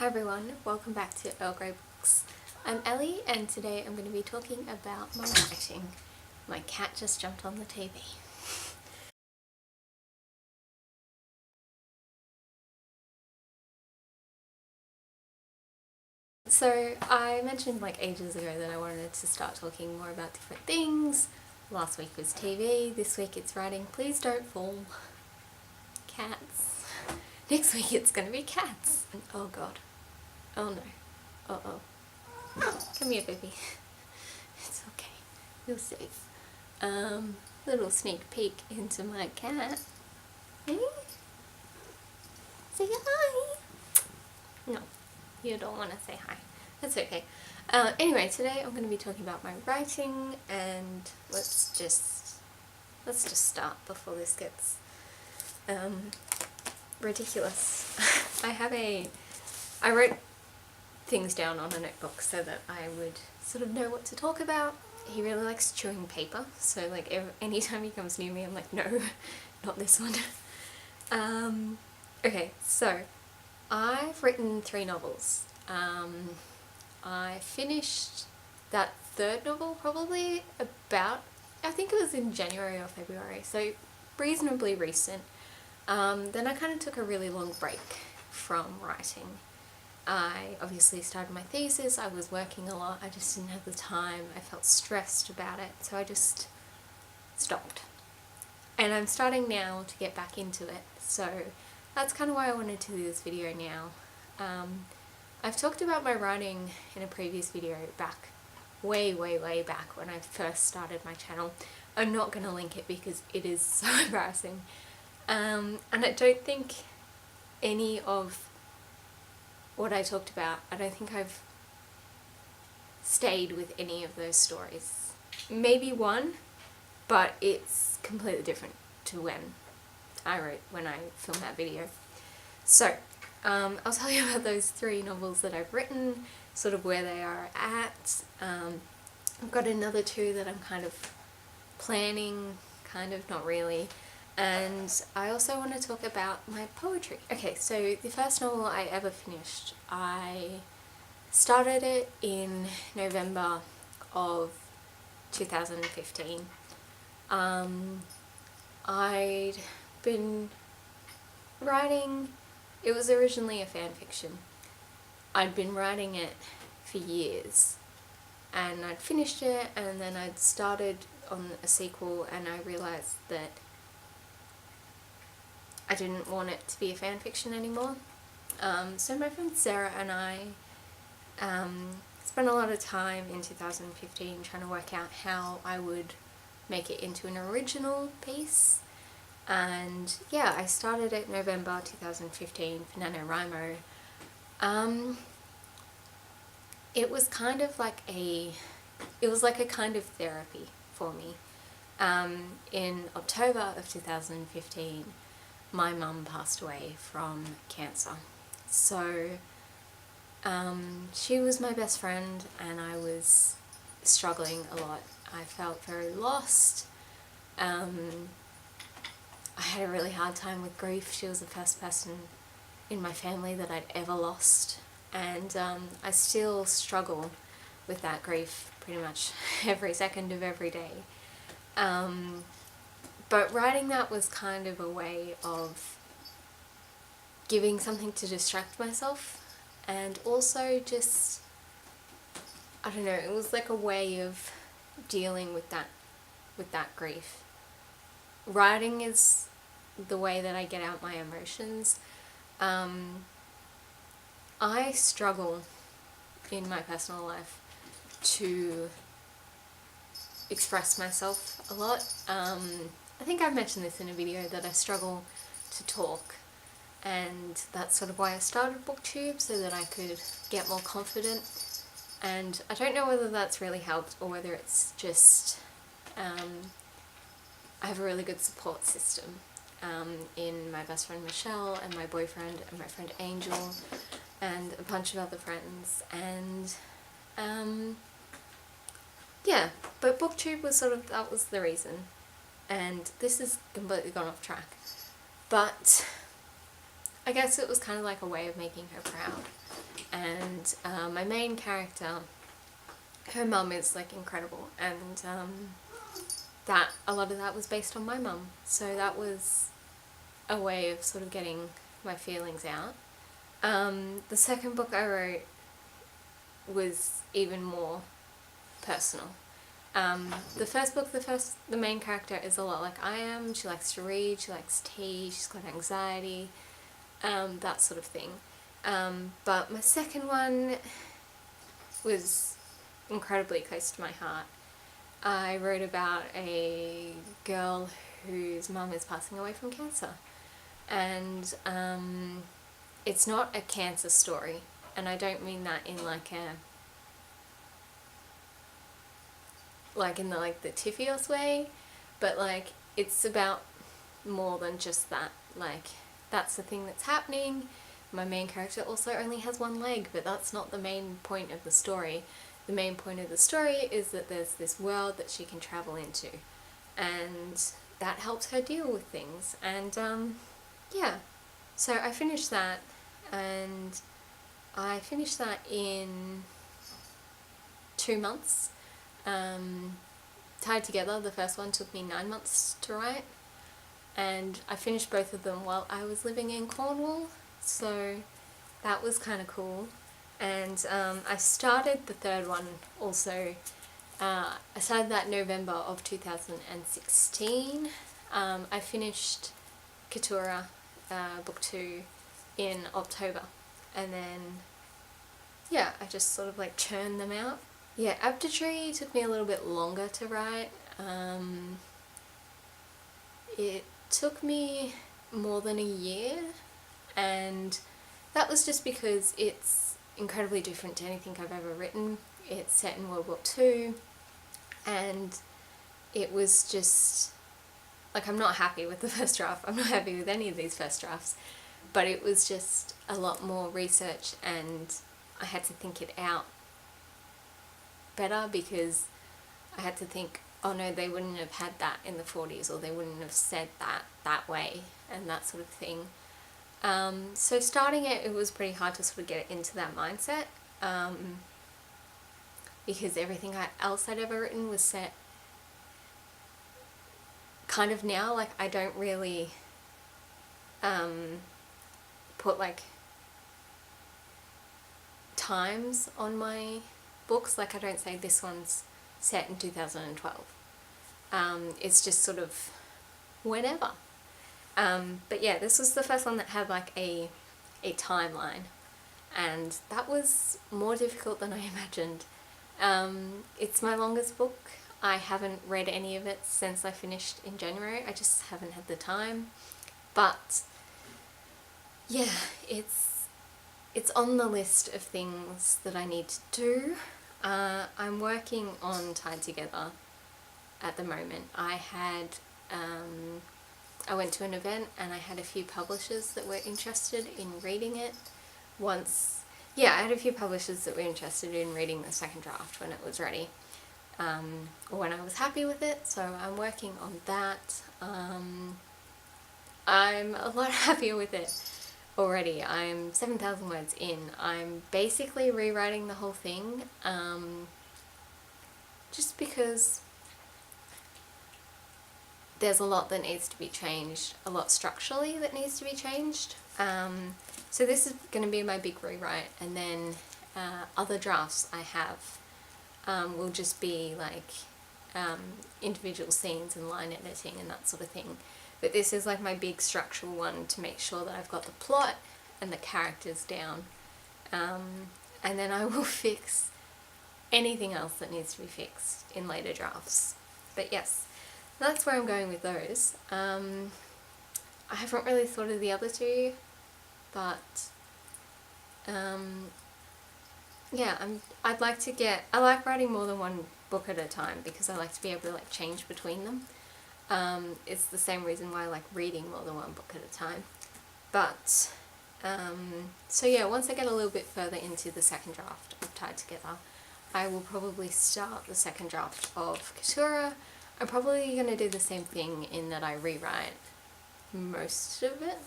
Hi everyone, welcome back to Earl Grey Books. I'm Ellie and today I'm going to be talking about my writing. My cat just jumped on the TV. So I mentioned like ages ago that I wanted to start talking more about different things. Last week was TV, this week it's writing. Please don't fall. Cats. Next week it's going to be cats. Oh god. Oh no. Uh-oh. Come here, baby. It's okay. You're safe. Little sneak peek into my cat. Hey? Say hi. No, you don't want to say hi. That's okay. Anyway, today I'm going to be talking about my writing, and let's just start before this gets ridiculous. I wrote things down on a notebook so that I would sort of know what to talk about. He really likes chewing paper, so like anytime he comes near me I'm like, no, not this one. Okay, so I've written 3 novels. I finished that third novel probably about, I think it was in January or February, so reasonably recent. Then I kind of took a really long break from writing. I obviously started my thesis, I was working a lot, I just didn't have the time, I felt stressed about it, so I just stopped. And I'm starting now to get back into it, so that's kind of why I wanted to do this video now. I've talked about my writing in a previous video back, way back when I first started my channel. I'm not going to link it because it is so embarrassing. And I don't think any of what I talked about, I don't think I've stayed with any of those stories. Maybe one, but it's completely different to when I filmed that video. So, I'll tell you about those 3 novels that I've written, sort of where they are at. I've got another 2 that I'm kind of planning, kind of, not really. And I also want to talk about my poetry. Okay, so the first novel I ever finished, I started it in November of 2015. I'd been writing, it was originally a fan fiction. I'd been writing it for years and I'd finished it, and then I'd started on a sequel and I realised that I didn't want it to be a fan fiction anymore. So my friend Sarah and I spent a lot of time in 2015 trying to work out how I would make it into an original piece. And yeah, I started it November 2015 for NaNoWriMo. It was kind of like a kind of therapy for me. In October of 2015, my mum passed away from cancer. So she was my best friend and I was struggling a lot. I felt very lost. I had a really hard time with grief. She was the first person in my family that I'd ever lost, and I still struggle with that grief pretty much every second of every day. But writing that was kind of a way of giving something to distract myself, and also just, I don't know, it was like a way of dealing with that grief. Writing is the way that I get out my emotions. I struggle in my personal life to express myself a lot. I think I've mentioned this in a video that I struggle to talk, and that's sort of why I started BookTube, so that I could get more confident. And I don't know whether that's really helped or whether it's just I have a really good support system in my best friend Michelle and my boyfriend and my friend Angel and a bunch of other friends, and yeah, but BookTube was that was the reason. And this has completely gone off track, but I guess it was kind of like a way of making her proud. and my main character, her mum is like incredible, and that a lot of that was based on my mum, so that was a way of sort of getting my feelings out. The second book I wrote was even more personal. The first book, the main character is a lot like I am. She likes to read, she likes tea, she's got anxiety, that sort of thing. But my second one was incredibly close to my heart. I wrote about a girl whose mum is passing away from cancer, and it's not a cancer story, and I don't mean that in like in the Tifios way, but like it's about more than just that. Like, that's the thing that's happening. My main character also only has one leg, but that's not the main point of the story. The main point of the story is that there's this world that she can travel into, and that helps her deal with things. And yeah, so I finished that, and I finished that in 2 months. Tied Together, the first one, took me 9 months to write, and I finished both of them while I was living in Cornwall, so that was kind of cool. And I started the third one also, I started that November of 2016. I finished Keturah, book 2, in October, and then yeah, I just sort of like churned them out. Yeah, Aptitude took me a little bit longer to write. It took me more than a year, and that was just because it's incredibly different to anything I've ever written. It's set in World War II, and it was just like, I'm not happy with the first draft. I'm not happy with any of these first drafts, but it was just a lot more research, and I had to think it out better, because I had to think, oh no, they wouldn't have had that in the 40s, or they wouldn't have said that way, and that sort of thing. So starting it was pretty hard to sort of get into that mindset, because everything else I'd ever written was set kind of now. Like, I don't really put like times on my books. Like, I don't say this one's set in 2012. It's just sort of whenever. But yeah, this was the first one that had like a timeline, and that was more difficult than I imagined. It's my longest book. I haven't read any of it since I finished in January. I just haven't had the time. But yeah, it's on the list of things that I need to do. I'm working on Tied Together at the moment. I went to an event, and I had a few publishers that were interested in reading it. I had a few publishers that were interested in reading the second draft when it was ready, or when I was happy with it, so I'm working on that. I'm a lot happier with it already. I'm 7,000 words in. I'm basically rewriting the whole thing, just because there's a lot that needs to be changed, a lot structurally that needs to be changed. So this is going to be my big rewrite, and then other drafts I have will just be like individual scenes and line editing and that sort of thing. But this is like my big structural one, to make sure that I've got the plot and the characters down. And then I will fix anything else that needs to be fixed in later drafts. But yes, that's where I'm going with those. I haven't really thought of the other two, but yeah, I like writing more than one book at a time, because I like to be able to like change between them. It's the same reason why I like reading more than one book at a time. But so yeah, once I get a little bit further into the second draft of Tied Together, I will probably start the second draft of Keturah. I'm probably going to do the same thing, in that I rewrite most of it.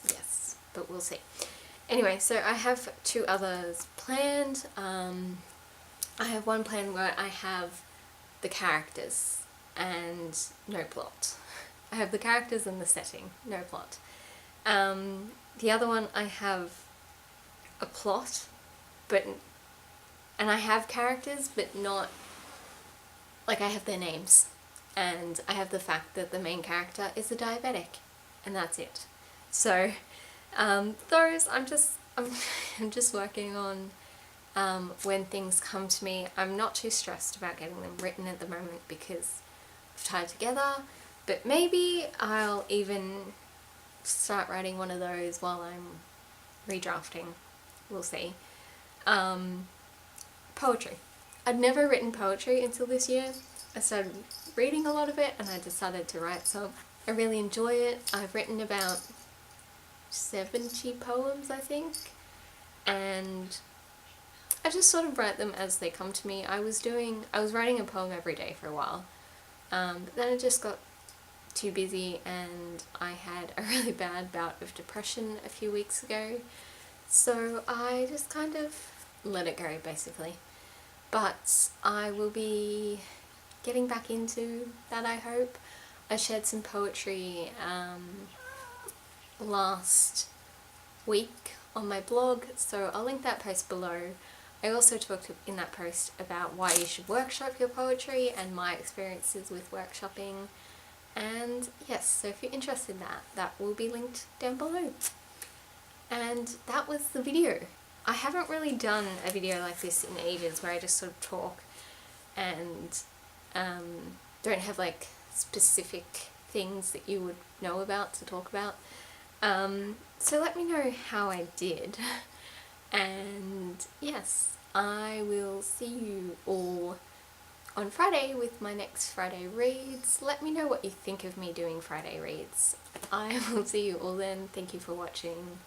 Yes, but we'll see. Anyway, so I have 2 others planned. I have one plan where I have the characters and no plot. I have the characters and the setting, no plot. The other one I have a plot, and I have characters, but not, like, I have their names. And I have the fact that the main character is a diabetic, and that's it. So, those I'm just working on when things come to me. I'm not too stressed about getting them written at the moment because I've tied together, but maybe I'll even start writing one of those while I'm redrafting. We'll see. Poetry. I'd never written poetry until this year. I started reading a lot of it and I decided to write some. I really enjoy it. I've written about 70 poems, I think, and I just sort of write them as they come to me. I was writing a poem every day for a while, but then I just got too busy and I had a really bad bout of depression a few weeks ago, so I just kind of let it go, basically. But I will be getting back into that, I hope. I shared some poetry last week on my blog, so I'll link that post below. I also talked in that post about why you should workshop your poetry and my experiences with workshopping. And yes, so if you're interested in that, that will be linked down below. And that was the video. I haven't really done a video like this in ages where I just sort of talk and don't have like specific things that you would know about to talk about. So let me know how I did. And yes, I will see you all on Friday with my next Friday reads. Let me know what you think of me doing Friday reads. I will see you all then. Thank you for watching.